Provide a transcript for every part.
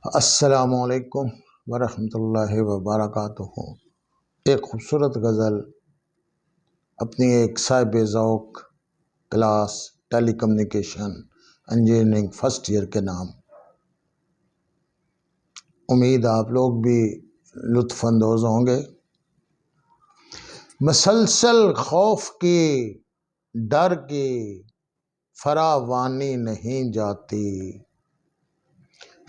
السلام علیکم ورحمۃ اللہ وبرکاتہ۔ ایک خوبصورت غزل اپنی ایک صاحب ذوق کلاس ٹیلی کمیونیکیشن انجینئرنگ فرسٹ ایئر کے نام۔ امید آپ لوگ بھی لطف اندوز ہوں گے۔ مسلسل خوف کی ڈر کی فراوانی نہیں جاتی،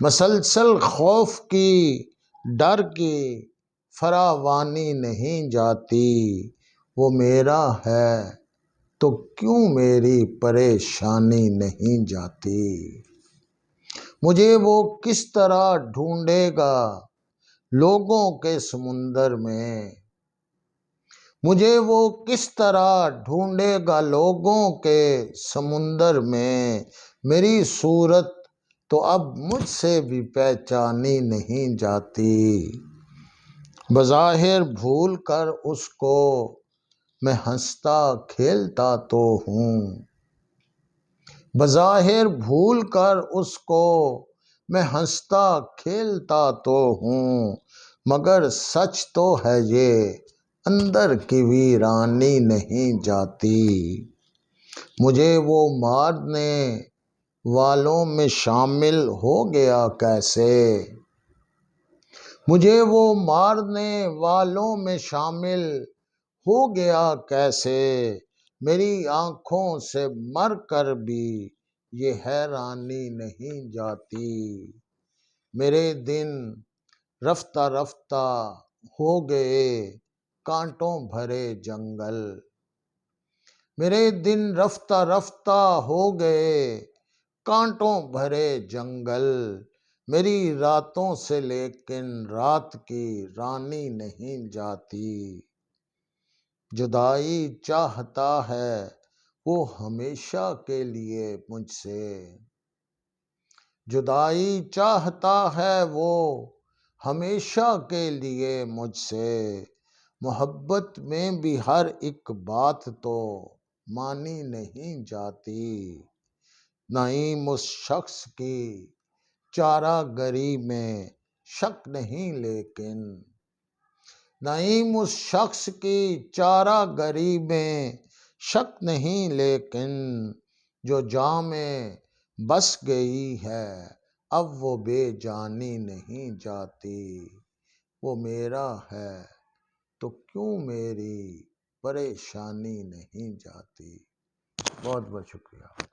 مسلسل خوف کی ڈر کی فراوانی نہیں جاتی، وہ میرا ہے تو کیوں میری پریشانی نہیں جاتی، مجھے وہ کس طرح ڈھونڈے گا لوگوں کے سمندر میں، مجھے وہ کس طرح ڈھونڈے گا لوگوں کے سمندر میں، میری صورت تو اب مجھ سے بھی پہچانی نہیں جاتی، بظاہر بھول کر اس کو میں ہنستا کھیلتا تو ہوں، بظاہر بھول کر اس کو میں ہنستا کھیلتا تو ہوں، مگر سچ تو ہے یہ اندر کی ویرانی نہیں جاتی، مجھے وہ مارنے والوں میں شامل ہو گیا کیسے، مجھے وہ مارنے والوں میں شامل ہو گیا کیسے، میری آنکھوں سے مر کر بھی یہ حیرانی نہیں جاتی، میرے دن رفتہ رفتہ ہو گئے کانٹوں بھرے جنگل، میرے دن رفتہ رفتہ ہو گئے کانٹوں بھرے جنگل، میری راتوں سے لیکن رات کی رانی نہیں جاتی، جدائی چاہتا ہے وہ ہمیشہ کے لیے مجھ سے، جدائی چاہتا ہے وہ ہمیشہ کے لیے مجھ سے، محبت میں بھی ہر ایک بات تو مانی نہیں جاتی، نعیم اس شخص کی چارہ گری میں شک نہیں لیکن، نعیم اس شخص کی چارہ گری میں شک نہیں لیکن، جو جاں میں بس گئی ہے اب وہ بے جانی نہیں جاتی، وہ میرا ہے تو کیوں میری پریشانی نہیں جاتی۔ بہت بہت شکریہ۔